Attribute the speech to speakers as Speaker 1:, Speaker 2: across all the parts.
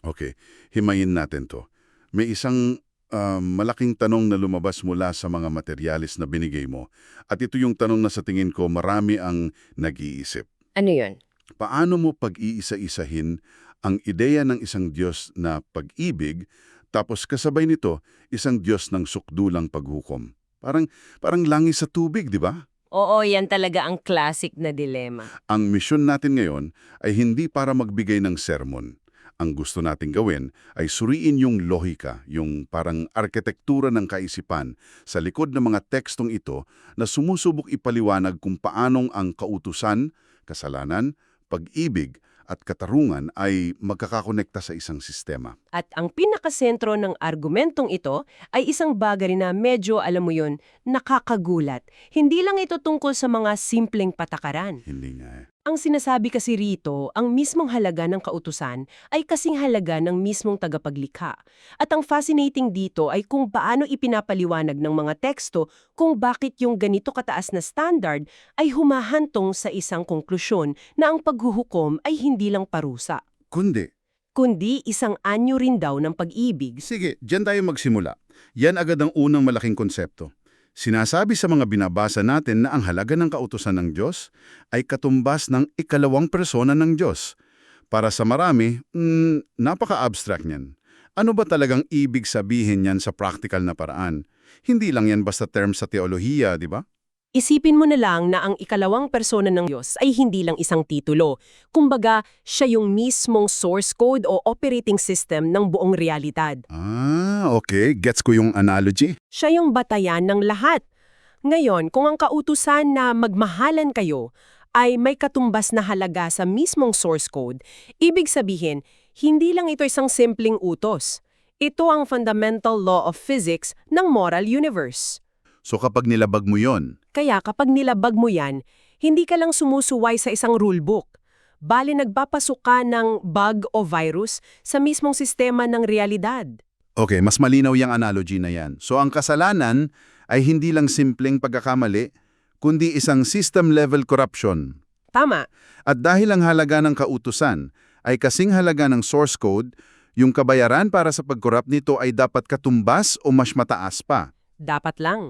Speaker 1: Okay, himayin natin to. May isang malaking tanong na lumabas mula sa mga materyales na binigay mo. At ito yung tanong na sa tingin ko marami ang nag-iisip.
Speaker 2: Ano yun?
Speaker 1: Paano mo pag-iisa-isahin ang ideya ng isang Diyos na pag-ibig, tapos kasabay nito, isang Diyos ng sukdulang paghukom? Parang langis sa tubig, di ba?
Speaker 2: Oo, yan talaga ang classic na dilema.
Speaker 1: Ang misyon natin ngayon ay hindi para magbigay ng sermon. Ang gusto nating gawin ay suriin yung lohika, yung parang arkitektura ng kaisipan sa likod ng mga tekstong ito na sumusubok ipaliwanag kung paanong ang kautusan, kasalanan, pag-ibig at katarungan ay magkakakonekta sa isang sistema.
Speaker 2: At ang pinakasentro ng argumentong ito ay isang bagay na medyo, alam mo yun, nakakagulat. Hindi lang ito tungkol sa mga simpleng patakaran.
Speaker 1: Hindi nga eh.
Speaker 2: Ang sinasabi kasi rito, ang mismong halaga ng kautusan ay kasing halaga ng mismong tagapaglikha. At ang fascinating dito ay kung paano ipinapaliwanag ng mga teksto kung bakit yung ganito kataas na standard ay humahantong sa isang konklusyon na ang paghuhukom ay hindi lang parusa, kundi isang anyo rin daw ng pag-ibig.
Speaker 1: Sige, diyan tayo magsimula. Yan agad ang unang malaking konsepto. Sinasabi sa mga binabasa natin na ang halaga ng kautusan ng Diyos ay katumbas ng ikalawang persona ng Diyos. Para sa marami, napaka-abstract niyan. Ano ba talagang ibig sabihin niyan sa practical na paraan? Hindi lang yan basta term sa teolohiya, di ba?
Speaker 2: Isipin mo na lang na ang ikalawang persona ng Diyos ay hindi lang isang titulo. Kumbaga, siya yung mismong source code o operating system ng buong realidad.
Speaker 1: Okay. Gets ko yung analogy.
Speaker 2: Siya yung batayan ng lahat. Ngayon, kung ang kautusan na magmahalan kayo ay may katumbas na halaga sa mismong source code, ibig sabihin, hindi lang ito isang simpleng utos. Ito ang fundamental law of physics ng moral universe.
Speaker 1: So kapag nilabag mo yon,
Speaker 2: Kaya kapag nilabag mo yan, hindi ka lang sumusuway sa isang rulebook. Bali nagpapasok ka ng bug o virus sa mismong sistema ng realidad.
Speaker 1: okay, mas malinaw yung analogy na yan. So ang kasalanan ay hindi lang simpleng pagkakamali, kundi isang system-level corruption.
Speaker 2: Tama.
Speaker 1: At dahil ang halaga ng kautusan ay kasing halaga ng source code, yung kabayaran para sa pag-corrupt nito ay dapat katumbas o mas mataas pa.
Speaker 2: Dapat lang.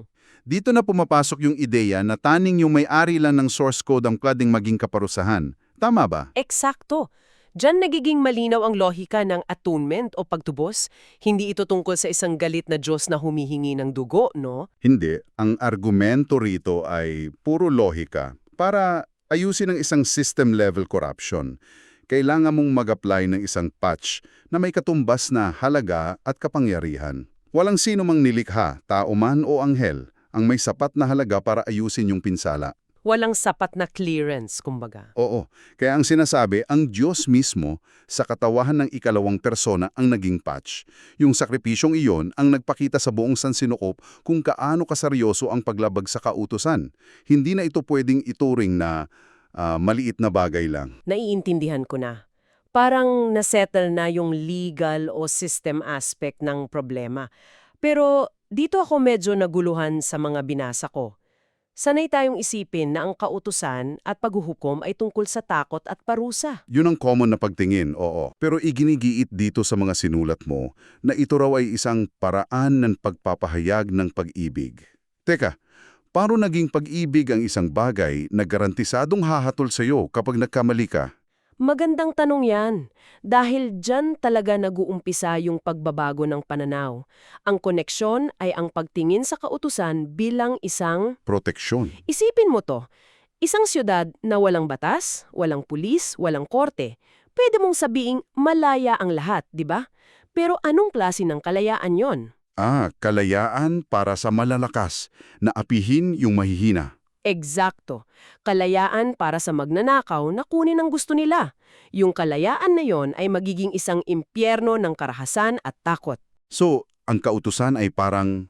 Speaker 1: Dito na pumapasok yung ideya na taning yung may-ari lang ng source code ang pwedeng maging kaparusahan. Tama ba?
Speaker 2: Eksakto. Diyan nagiging malinaw ang lohika ng atonement o pagtubos. Hindi ito tungkol sa isang galit na Diyos na humihingi ng dugo, no?
Speaker 1: Hindi. Ang argumento rito ay puro lohika. Para ayusin ang isang system-level corruption, kailangan mong mag-apply ng isang patch na may katumbas na halaga at kapangyarihan. Walang sino mang nilikha, tao man o anghel, ang may sapat na halaga para ayusin yung pinsala.
Speaker 2: Walang sapat na clearance, kumbaga.
Speaker 1: Oo, kaya ang sinasabi, ang Diyos mismo sa katawahan ng ikalawang persona ang naging patch. Yung sakripisyong iyon ang nagpakita sa buong sansinukop kung kaano kaseryoso ang paglabag sa kautusan. Hindi na ito pwedeng ituring na maliit na bagay lang.
Speaker 2: Naiintindihan ko na. Parang nasettle na yung legal o system aspect ng problema. Pero dito ako medyo naguluhan sa mga binasa ko. Sanay tayong isipin na ang kautusan at paghuhukom ay tungkol sa takot at parusa.
Speaker 1: Yun ang common na pagtingin, oo. Pero iginigiit dito sa mga sinulat mo na ito raw ay isang paraan ng pagpapahayag ng pag-ibig. Teka, paano naging pag-ibig ang isang bagay na garantisadong hahatol sa iyo kapag nagkamali ka?
Speaker 2: Magandang tanong yan. Dahil dyan talaga nag-uumpisa yung pagbabago ng pananaw. Ang koneksyon ay ang pagtingin sa kautusan bilang isang...
Speaker 1: Proteksyon.
Speaker 2: Isipin mo to, isang siyudad na walang batas, walang pulis, walang korte. Pwede mong sabiing malaya ang lahat, di ba? Pero anong klase ng kalayaan yon?
Speaker 1: Kalayaan para sa malalakas na apihin yung mahihina.
Speaker 2: Eksakto. Kalayaan para sa magnanakaw na kunin ang gusto nila. Yung kalayaan na yon ay magiging isang impyerno ng karahasan at takot.
Speaker 1: So, ang kautusan ay parang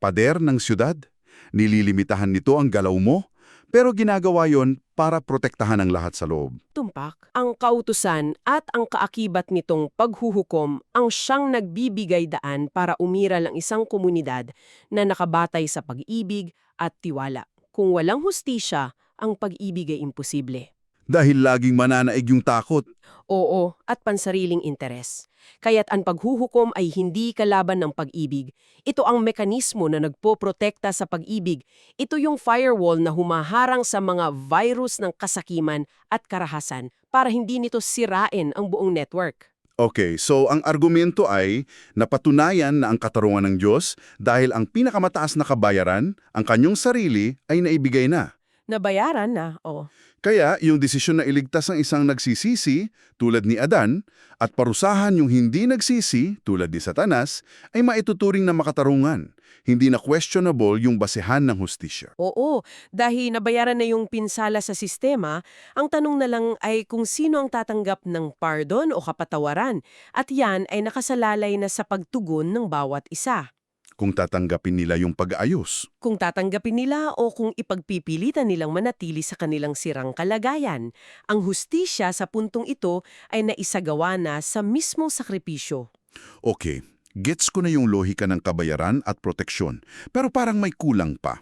Speaker 1: pader ng siyudad? Nililimitahan nito ang galaw mo? Pero ginagawa yon para protektahan ang lahat sa loob.
Speaker 2: Tumpak, ang kautusan at ang kaakibat nitong paghuhukom ang siyang nagbibigay daan para umiral ang isang komunidad na nakabatay sa pag-ibig at tiwala. Kung walang hustisya, ang pag-ibig ay imposible.
Speaker 1: Dahil laging mananaig yung takot.
Speaker 2: Oo, at pansariling interes. Kaya't ang paghuhukom ay hindi kalaban ng pag-ibig. Ito ang mekanismo na nagpoprotekta sa pag-ibig. Ito yung firewall na humaharang sa mga virus ng kasakiman at karahasan para hindi nito sirain ang buong network.
Speaker 1: Okay, so ang argumento ay napatunayan na ang katarungan ng Diyos dahil ang pinakamataas na kabayaran, ang kanyang sarili, ay naibigay na.
Speaker 2: Nabayaran na, oh.
Speaker 1: Kaya yung desisyon na iligtas ang isang nagsisisi, tulad ni Adan, at parusahan yung hindi nagsisi, tulad ni Satanas, ay maituturing na makatarungan. Hindi na questionable yung basehan ng hustisya.
Speaker 2: Oo, dahil nabayaran na yung pinsala sa sistema, ang tanong na lang ay kung sino ang tatanggap ng pardon o kapatawaran, at yan ay nakasalalay na sa pagtugon ng bawat isa.
Speaker 1: Kung tatanggapin nila yung pag-aayos.
Speaker 2: Kung tatanggapin nila o kung ipagpipilitan nilang manatili sa kanilang sirang kalagayan, ang hustisya sa puntong ito ay naisagawa na sa mismong sakripisyo.
Speaker 1: Okay, gets ko na yung lohika ng kabayaran at proteksyon, pero parang may kulang pa.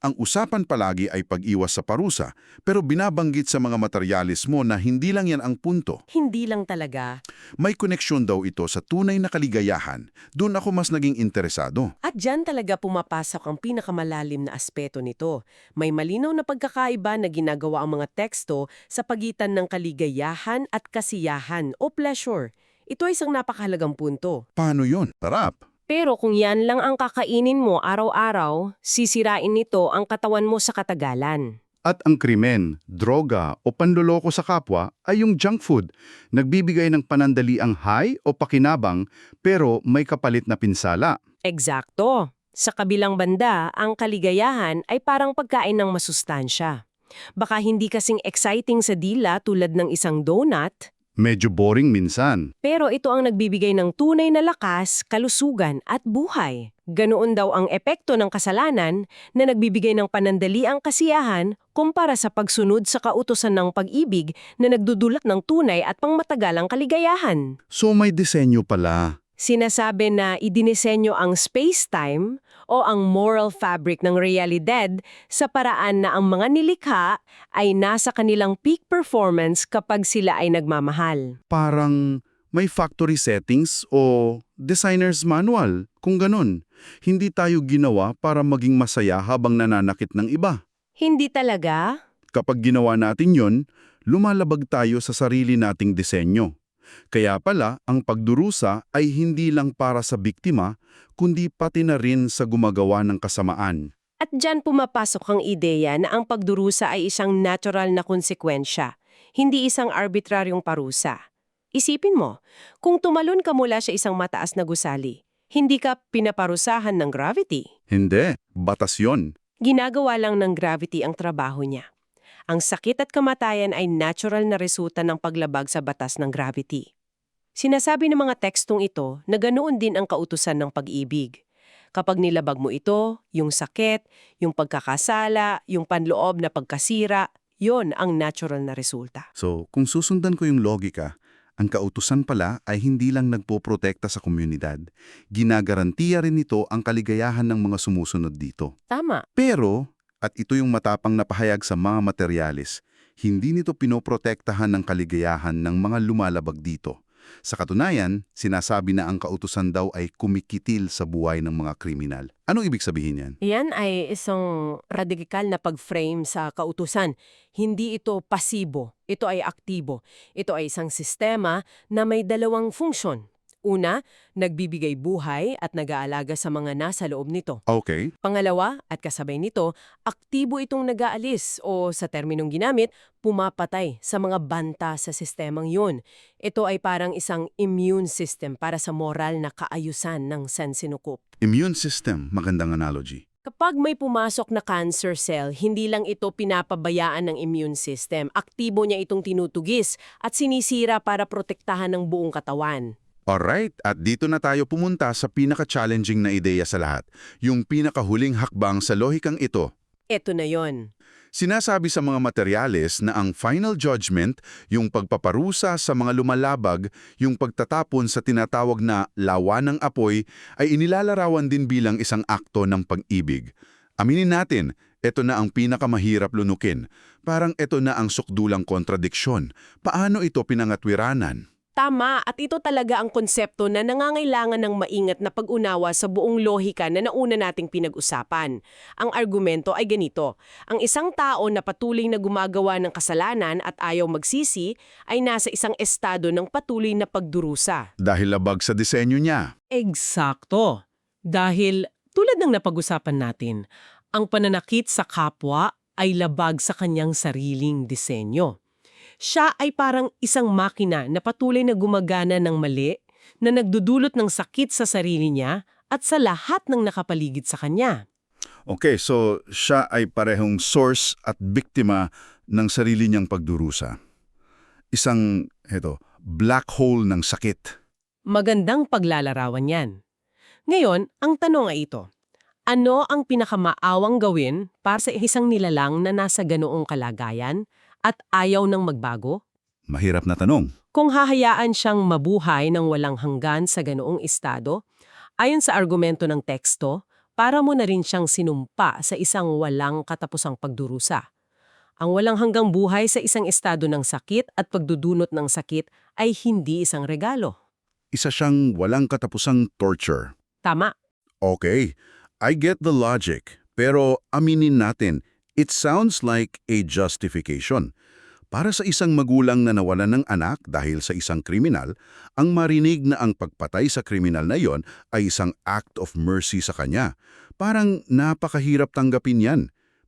Speaker 1: Ang usapan palagi ay pag-iwas sa parusa, pero binabanggit sa mga materyalismo na hindi lang yan ang punto.
Speaker 2: Hindi lang talaga.
Speaker 1: May koneksyon daw ito sa tunay na kaligayahan. Doon ako mas naging interesado.
Speaker 2: At dyan talaga pumapasok ang pinakamalalim na aspeto nito. May malinaw na pagkakaiba na ginagawa ang mga teksto sa pagitan ng kaligayahan at kasiyahan o pleasure. Ito ay isang napakahalagang punto.
Speaker 1: Paano yon? Tarap.
Speaker 2: Pero kung yan lang ang kakainin mo araw-araw, sisirain nito ang katawan mo sa katagalan.
Speaker 3: At ang krimen, droga o panloloko sa kapwa ay yung junk food. Nagbibigay ng panandaliang high o pakinabang pero may kapalit na pinsala.
Speaker 2: Eksakto. Sa kabilang banda, ang kaligayahan ay parang pagkain ng masustansya. Baka hindi kasing exciting sa dila tulad ng isang donut,
Speaker 3: Medyo boring minsan.
Speaker 2: pero ito ang nagbibigay ng tunay na lakas, kalusugan at buhay. Ganoon daw ang epekto ng kasalanan na nagbibigay ng panandaliang kasiyahan kumpara sa pagsunod sa kautusan ng pag-ibig na nagdudulot ng tunay at pangmatagalang kaligayahan.
Speaker 3: So may disenyo pala.
Speaker 2: Sinasabi na idinisenyo ang space-time o ang moral fabric ng realidad sa paraan na ang mga nilikha ay nasa kanilang peak performance kapag sila ay nagmamahal.
Speaker 3: Parang may factory settings o designer's manual. Kung ganun, hindi tayo ginawa para maging masaya habang nananakit ng iba.
Speaker 2: Hindi talaga?
Speaker 3: Kapag ginawa natin yon, lumalabag tayo sa sarili nating disenyo. Kaya pala, ang pagdurusa ay hindi lang para sa biktima, kundi pati na rin sa gumagawa ng kasamaan.
Speaker 2: At dyan pumapasok ang ideya na ang pagdurusa ay isang natural na konsekwensya, hindi isang arbitraryong parusa. Isipin mo, kung tumalon ka mula sa isang mataas na gusali, hindi ka pinaparusahan ng gravity.
Speaker 3: Hindi, batas yon.
Speaker 2: Ginagawa lang ng gravity ang trabaho niya. Ang sakit at kamatayan ay natural na resulta ng paglabag sa batas ng gravity. Sinasabi ng mga tekstong ito na ganoon din ang kautusan ng pag-ibig. Kapag nilabag mo ito, yung sakit, yung pagkakasala, yung panloob na pagkasira, yon ang natural na resulta.
Speaker 3: So, kung susundan ko yung logika, ang kautusan pala ay hindi lang nagpoprotekta sa komunidad. Ginagarantiya rin nito ang kaligayahan ng mga sumusunod dito.
Speaker 2: Tama.
Speaker 3: Pero, at ito yung matapang na pahayag sa mga materyalis, hindi nito pinoprotektahan ng kaligayahan ng mga lumalabag dito. Sa katunayan, sinasabi na ang kautusan daw ay kumikitil sa buhay ng mga kriminal. Anong ibig sabihin yan?
Speaker 2: Yan ay isang radikal na pag-frame sa kautusan. Hindi ito pasibo, ito ay aktibo. Ito ay isang sistema na may dalawang funksyon. Una, nagbibigay buhay at nag-aalaga sa mga nasa loob nito.
Speaker 1: Okay.
Speaker 2: Pangalawa, at kasabay nito, aktibo itong nag-aalis o sa terminong ginamit, pumapatay sa mga banta sa sistemang yun. Ito ay parang isang immune system para sa moral na kaayusan ng sansinukup.
Speaker 1: Immune system, magandang analogy.
Speaker 2: Kapag may pumasok na cancer cell, hindi lang ito pinapabayaan ng immune system. Aktibo niya itong tinutugis at sinisira para protektahan ng buong katawan.
Speaker 1: Alright, at dito na tayo pumunta sa pinaka-challenging na ideya sa lahat, yung pinakahuling hakbang sa lohikang ito.
Speaker 2: Ito na yon.
Speaker 1: Sinasabi sa mga materyales na ang final judgment, yung pagpaparusa sa mga lumalabag, yung pagtatapon sa tinatawag na lawan ng apoy, ay inilalarawan din bilang isang akto ng pag-ibig. Aminin natin, Ito na ang pinakamahirap lunukin. Parang ito na ang sukdulang kontradiksyon. Paano ito pinangatwiranan?
Speaker 2: Tama, at ito talaga ang konsepto na nangangailangan ng maingat na pag-unawa sa buong lohika na nauna nating pinag-usapan. Ang argumento ay ganito: ang isang tao na patuloy na gumagawa ng kasalanan at ayaw magsisi ay nasa isang estado ng patuloy na pagdurusa.
Speaker 1: Dahil labag sa disenyo niya.
Speaker 2: Eksakto. Dahil, tulad ng napag-usapan natin, ang pananakit sa kapwa ay labag sa kanyang sariling disenyo. Siya ay parang isang makina na patuloy na gumagana ng mali, na nagdudulot ng sakit sa sarili niya at sa lahat ng nakapaligid sa kanya.
Speaker 1: Okay, so siya ay parehong source at biktima ng sarili niyang pagdurusa. Isang, black hole ng sakit.
Speaker 2: Magandang paglalarawan yan. Ngayon, ang tanong ay ito: ano ang pinakamaawang gawin para sa isang nilalang na nasa ganoong kalagayan at ayaw nang magbago?
Speaker 1: Mahirap na tanong.
Speaker 2: Kung hahayaan siyang mabuhay ng walang hanggan sa ganoong estado, ayon sa argumento ng teksto, para mo na rin siyang sinumpa sa isang walang katapusang pagdurusa. Ang walang hanggang buhay sa isang estado ng sakit at pagdudunot ng sakit ay hindi isang regalo.
Speaker 1: Isa siyang walang katapusang torture.
Speaker 2: Tama.
Speaker 1: Okay, I get the logic. Pero aminin natin, it sounds like a justification. Para sa isang magulang na nawalan ng anak dahil sa isang kriminal, ang marinig na ang pagpatay sa kriminal na yon ay isang act of mercy sa kanya. Parang napakahirap tanggapin yan.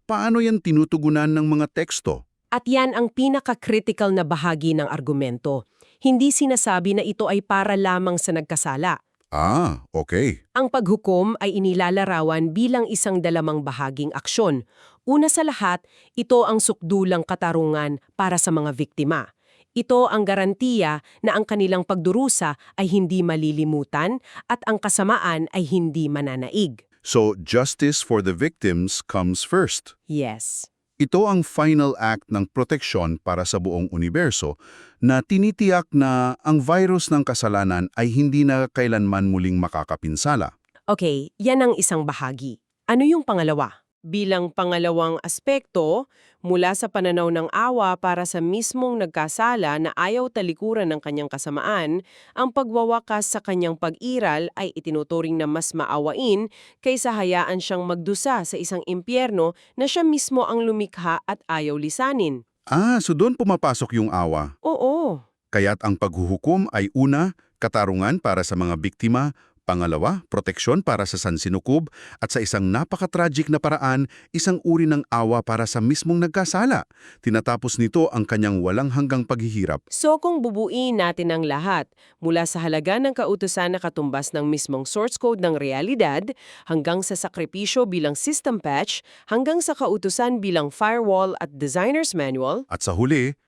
Speaker 1: Paano yan tinutugunan ng mga teksto?
Speaker 2: At yan ang pinaka-critical na bahagi ng argumento. Hindi sinasabi na ito ay para lamang sa nagkasala.
Speaker 1: Ah, okay.
Speaker 2: Ang paghukom ay inilalarawan bilang isang dalamang bahaging aksyon. Una sa lahat, ito ang sukdulang katarungan para sa mga biktima. Ito ang garantiya na ang kanilang pagdurusa ay hindi malilimutan at ang kasamaan ay hindi mananaig.
Speaker 1: So, justice for the victims comes first.
Speaker 2: Yes.
Speaker 1: Ito ang final act ng proteksyon para sa buong universo na tinitiyak na ang virus ng kasalanan ay hindi na kailanman muling makakapinsala.
Speaker 2: Okay, yan ang isang bahagi. Ano yung pangalawa? Bilang pangalawang aspekto, mula sa pananaw ng awa para sa mismong nagkasala na ayaw talikuran ng kanyang kasamaan, ang pagwawakas sa kanyang pag-iral ay itinuturing na mas maawain kaysa hayaan siyang magdusa sa isang impyerno na siya mismo ang lumikha at ayaw lisanin.
Speaker 1: Ah, so doon pumapasok yung awa.
Speaker 2: Oo.
Speaker 1: Kaya't ang paghuhukom ay una, katarungan para sa mga biktima, pangalawa, proteksyon para sa sansinukob, at sa isang napaka-tragic na paraan, isang uri ng awa para sa mismong nagkasala. Tinatapos nito ang kanyang walang hanggang paghihirap.
Speaker 2: So kung bubuin natin ang lahat, mula sa halaga ng kautusan na katumbas ng mismong source code ng realidad, hanggang sa sakripisyo bilang system patch, hanggang sa kautusan bilang firewall at designer's manual,
Speaker 1: At sa huli,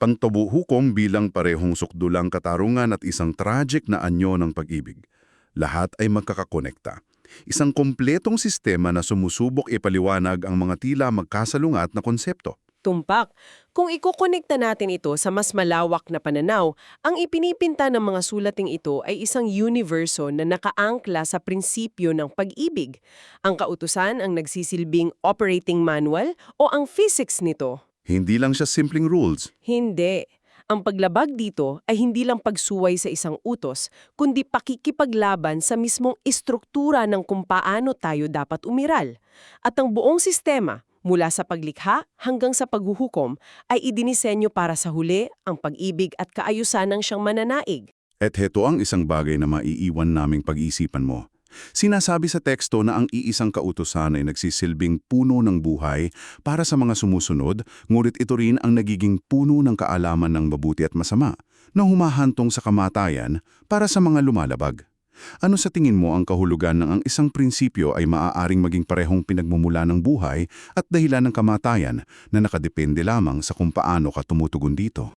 Speaker 1: pangtubuhukom bilang parehong sukdulang katarungan at isang tragic na anyo ng pag-ibig. Lahat ay magkakakonekta. Isang kompletong sistema na sumusubok ipaliwanag ang mga tila magkasalungat na konsepto.
Speaker 2: tumpak. Kung ikukonekta natin ito sa mas malawak na pananaw, ang ipinipinta ng mga sulating ito ay isang universo na nakaangkla sa prinsipyo ng pag-ibig. Ang kautusan ang nagsisilbing operating manual o ang physics nito.
Speaker 1: Hindi lang siya simpleng rules.
Speaker 2: Hindi. Ang paglabag dito ay hindi lang pagsuway sa isang utos, kundi pakikipaglaban sa mismong istruktura ng kung paano tayo dapat umiral. At ang buong sistema, mula sa paglikha hanggang sa paghuhukom, ay idinisenyo para sa huli ang pag-ibig at kaayusan ng siyang mananaig.
Speaker 1: At heto ang isang bagay na maiiwan naming pag-iisipan mo. Sinasabi sa teksto na ang iisang kautusan ay nagsisilbing puno ng buhay para sa mga sumusunod, ngunit ito rin ang nagiging puno ng kaalaman ng mabuti at masama, na humahantong sa kamatayan para sa mga lumalabag. Ano sa tingin mo ang kahulugan ng ang isang prinsipyo ay maaaring maging parehong pinagmumula ng buhay at dahilan ng kamatayan na nakadepende lamang sa kung paano ka tumutugon dito?